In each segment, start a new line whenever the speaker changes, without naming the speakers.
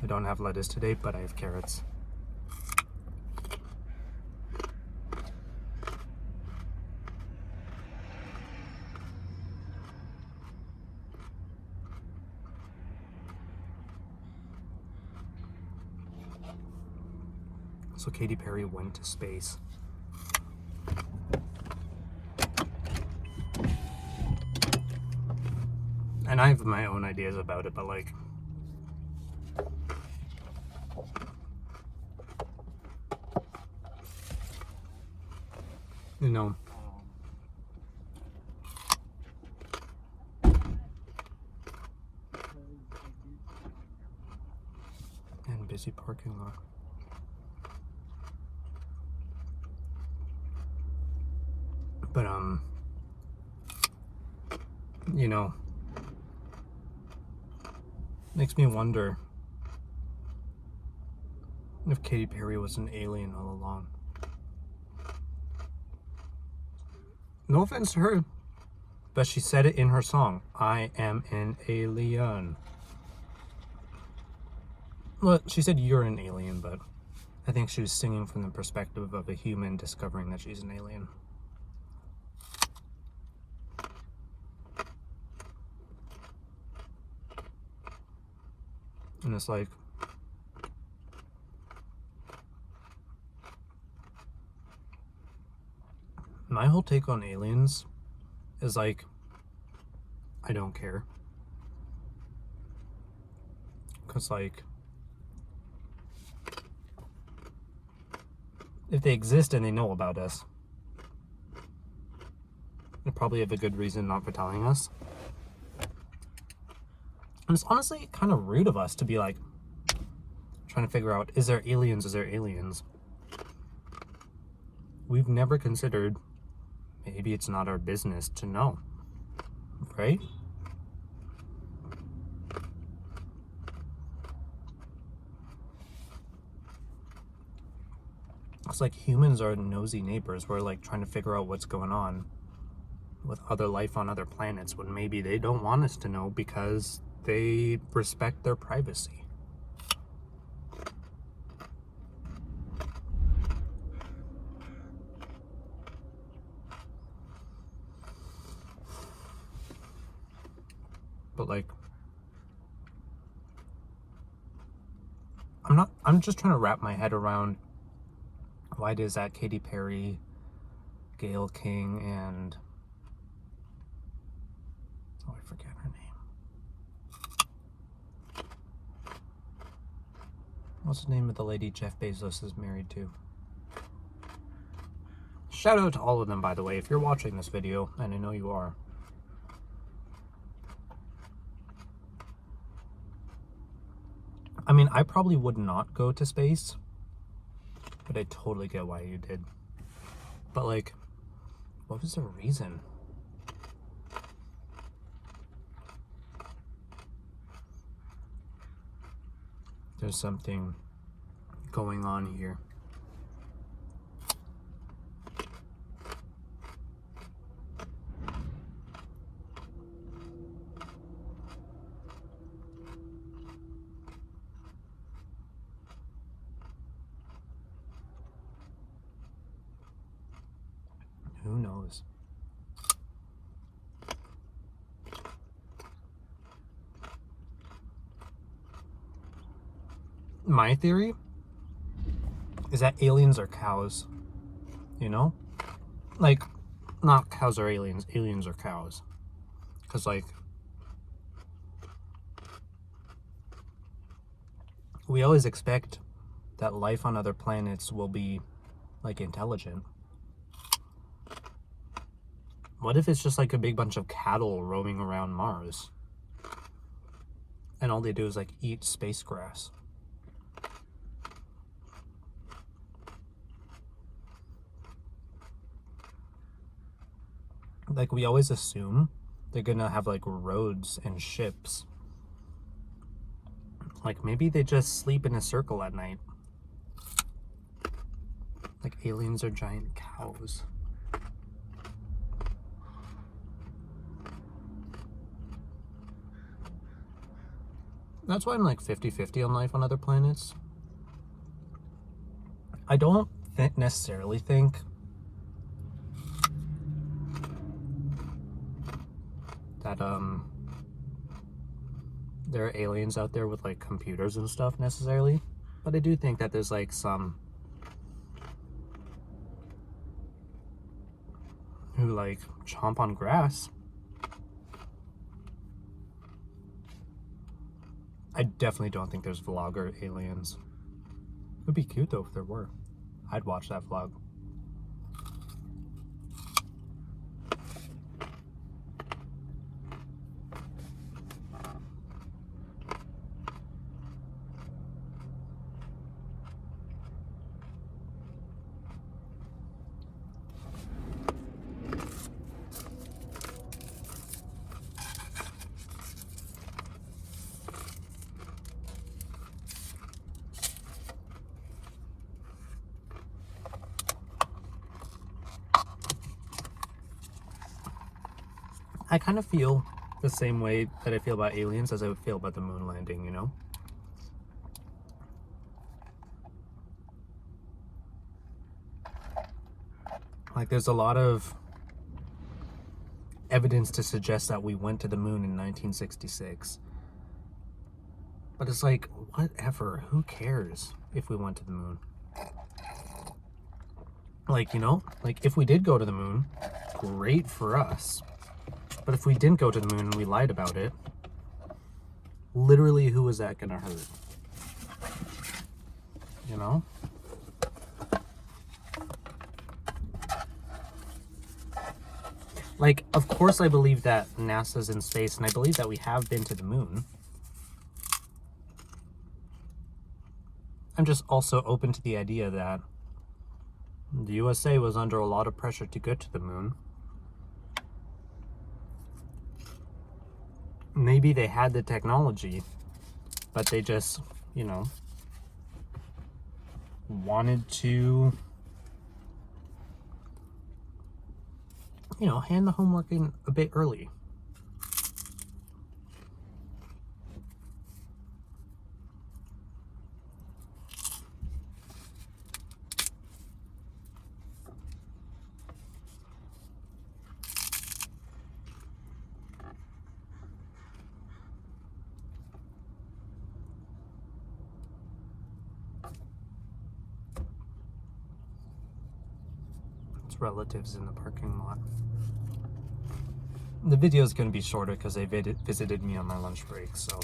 I don't have lettuce today, but I have carrots. So Katy Perry went to space. And I have my own ideas about it, but like, you know, and busy parking lot. But you know, makes me wonder if Katy Perry was an alien all along. No offense to her, but she said it in her song, I am an alien. Well, she said you're an alien, but I think she was singing from the perspective of a human discovering that she's an alien. And it's like, my whole take on aliens is like, I don't care. Because like, if they exist and they know about us, they probably have a good reason not for telling us. And it's honestly kind of rude of us to be like, trying to figure out, is there aliens? Is there aliens? We've never considered, maybe it's not our business to know, right? It's like humans are nosy neighbors. We're like trying to figure out what's going on with other life on other planets when maybe they don't want us to know because they respect their privacy. But like, I'm just trying to wrap my head around why it is that Katy Perry, Gayle King, and I forget her name. What's the name of the lady Jeff Bezos is married to? Shout out to all of them, by the way, if you're watching this video, and I know you are. I mean, I probably would not go to space, but I totally get why you did. But like, what was the reason? There's something going on here. Who knows? My theory is that aliens are cows, you know? Like, not cows are aliens, aliens are cows. Because, like, we always expect that life on other planets will be, like, intelligent. What if it's just like a big bunch of cattle roaming around Mars? And all they do is, like, eat space grass. Like, we always assume they're gonna have, like, roads and ships. Like, maybe they just sleep in a circle at night. Like, aliens are giant cows. That's why I'm like 50-50 on life on other planets. I don't necessarily think that there are aliens out there with like computers and stuff necessarily, but I do think that there's like some who like chomp on grass. I definitely don't think there's vlogger aliens. It would be cute though if there were. I'd watch that vlog. I kind of feel the same way that I feel about aliens as I would feel about the moon landing, you know? Like, there's a lot of evidence to suggest that we went to the moon in 1966. But it's like, whatever, who cares if we went to the moon? Like, you know, like if we did go to the moon, great for us. But if we didn't go to the moon and we lied about it, literally who is that gonna hurt? You know? Like, of course I believe that NASA's in space, and I believe that we have been to the moon. I'm just also open to the idea that the USA was under a lot of pressure to get to the moon. Maybe they had the technology, but they just, you know, wanted to, you know, hand the homework in a bit early. Relatives in the parking lot. The video is going to be shorter because they visited me on my lunch break, so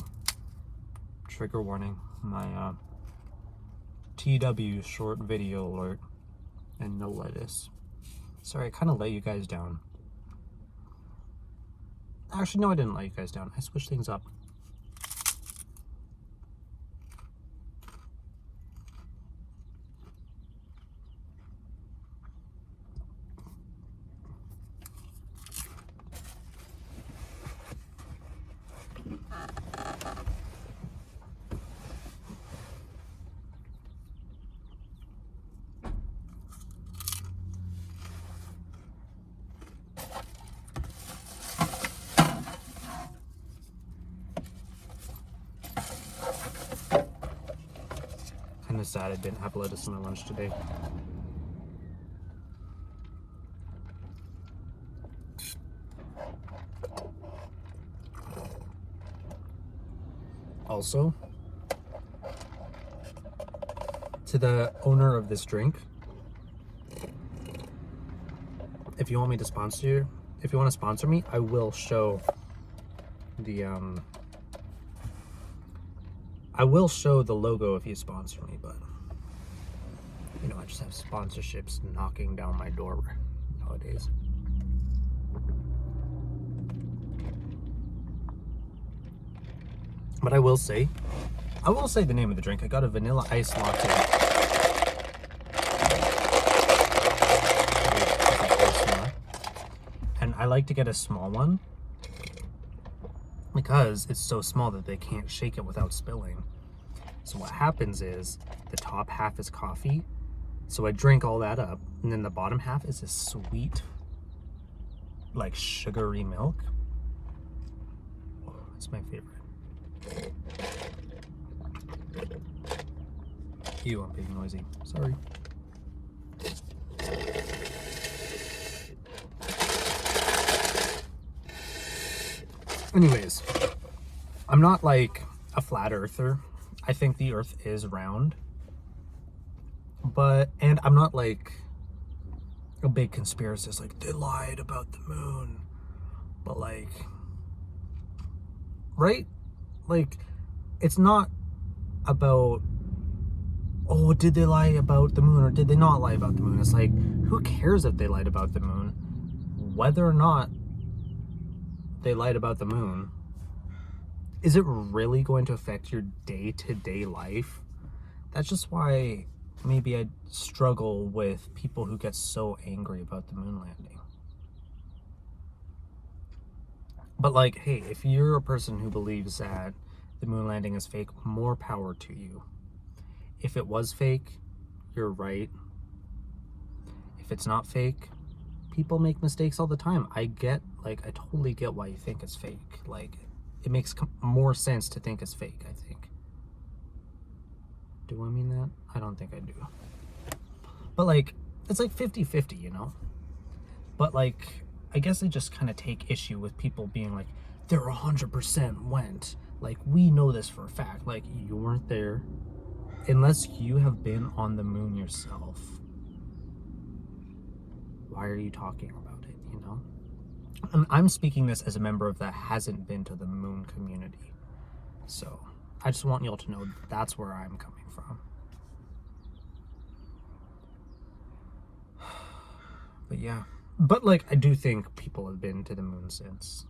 trigger warning, my TW short video alert, and no lettuce. Sorry, I kind of let you guys down. Actually, no, I didn't let you guys down. I switched things up. Kind of sad I didn't have lettuce in my lunch today. Also, to the owner of this drink, if you want me to sponsor you, if you want to sponsor me, I will show the logo if you sponsor me, but you know, I just have sponsorships knocking down my door nowadays. But I will say the name of the drink. I got a vanilla ice latte. And I like to get a small one because it's so small that they can't shake it without spilling. So what happens is the top half is coffee. So I drink all that up, and then the bottom half is a sweet, like sugary milk. Oh, that's my favorite. Ew, I'm being noisy. Sorry. Anyways, I'm not like a flat earther. I think the earth is round. And I'm not like a big conspiracist, like they lied about the moon. But like, right? Like, it's not about, oh, did they lie about the moon or did they not lie about the moon? It's like, who cares if they lied about the moon? Whether or not they lied about the moon, is it really going to affect your day-to-day life? That's just why maybe I struggle with people who get so angry about the moon landing. But like, hey, if you're a person who believes that the moon landing is fake, more power to you. If it was fake, you're right. If it's not fake, people make mistakes all the time. I totally get why you think it's fake. Like, it makes more sense to think it's fake, I think. Do I mean that? I don't think I do. But like, it's like 50-50, you know? But like, I guess I just kind of take issue with people being like, they're 100% went. Like, we know this for a fact. Like, you weren't there. Unless you have been on the moon yourself, why are you talking about it, you know? And I'm speaking this as a member of that hasn't been to the moon community. So I just want y'all to know that's where I'm coming from. But yeah. But like, I do think people have been to the moon since.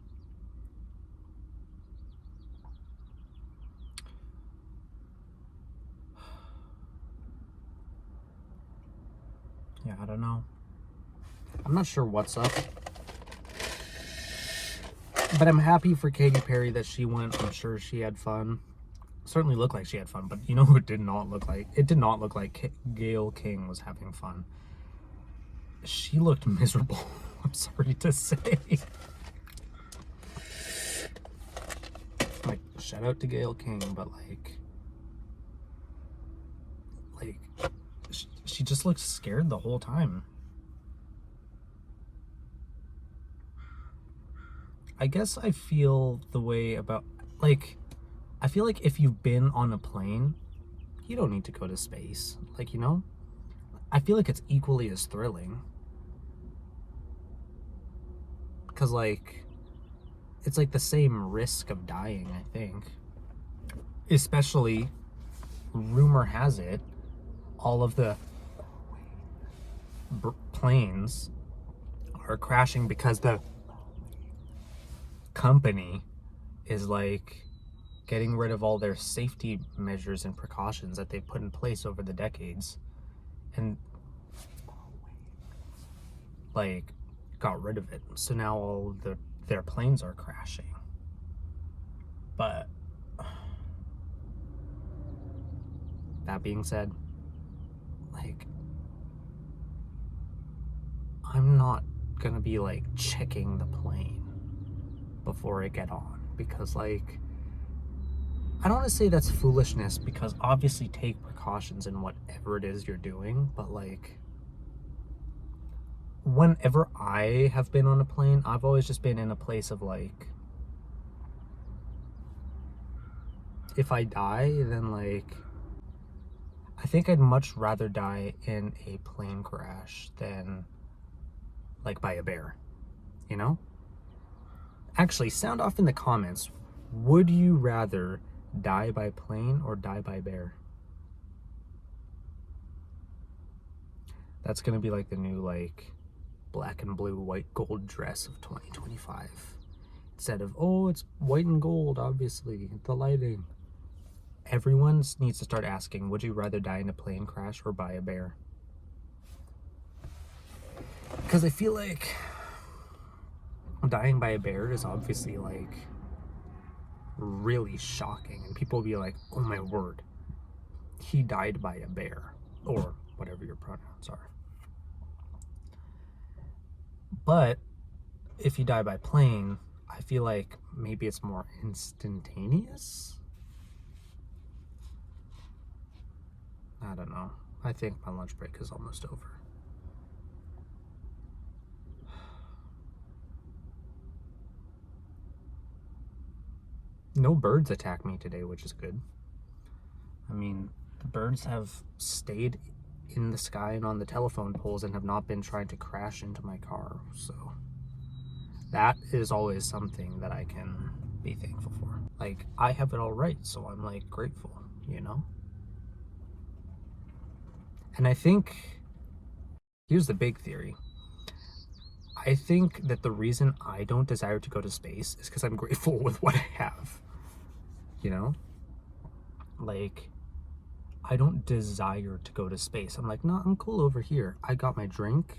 Yeah, I don't know. I'm not sure what's up. But I'm happy for Katy Perry that she went. I'm sure she had fun. Certainly looked like she had fun, but you know who it did not look like? It did not look like Gayle King was having fun. She looked miserable. I'm sorry to say. Like, shout out to Gayle King, but like she just looked scared the whole time. I guess I feel the way about, like, I feel like if you've been on a plane, you don't need to go to space. Like, you know? I feel like it's equally as thrilling. Because, like, it's like the same risk of dying, I think. Especially, rumor has it, all of the planes are crashing because the company is like getting rid of all their safety measures and precautions that they've put in place over the decades and like got rid of it. So now all their planes are crashing. But that being said, like, I'm not gonna be like checking the plane before I get on, because like, I don't want to say that's foolishness, because obviously take precautions in whatever it is you're doing, but like, whenever I have been on a plane, I've always just been in a place of like, if I die, then like, I think I'd much rather die in a plane crash than like by a bear, you know? Actually, sound off in the comments. Would you rather die by plane or die by bear? That's gonna be like the new like black and blue, white, gold dress of 2025. Instead of, oh, it's white and gold, obviously, the lighting. Everyone needs to start asking, would you rather die in a plane crash or by a bear? Because I feel like dying by a bear is obviously like really shocking, and people will be like, oh my word, he died by a bear, or whatever your pronouns are. But if you die by plane, I feel like maybe it's more instantaneous. I don't know. I think my lunch break is almost over. No birds attack me today, which is good. I mean, the birds have stayed in the sky and on the telephone poles and have not been trying to crash into my car, so that is always something that I can be thankful for. Like, I have it all right, so I'm like grateful, you know? And I think, here's the big theory. I think that the reason I don't desire to go to space is because I'm grateful with what I have, you know? Like, I don't desire to go to space. I'm like, no, I'm cool over here. I got my drink,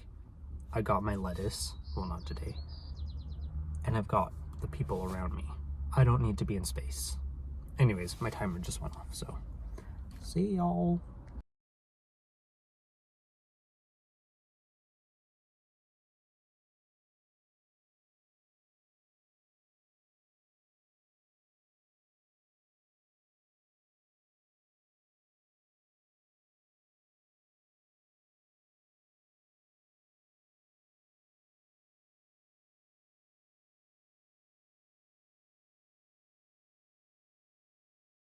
I got my lettuce, well, not today, and I've got the people around me. I don't need to be in space. Anyways, my timer just went off, so see y'all.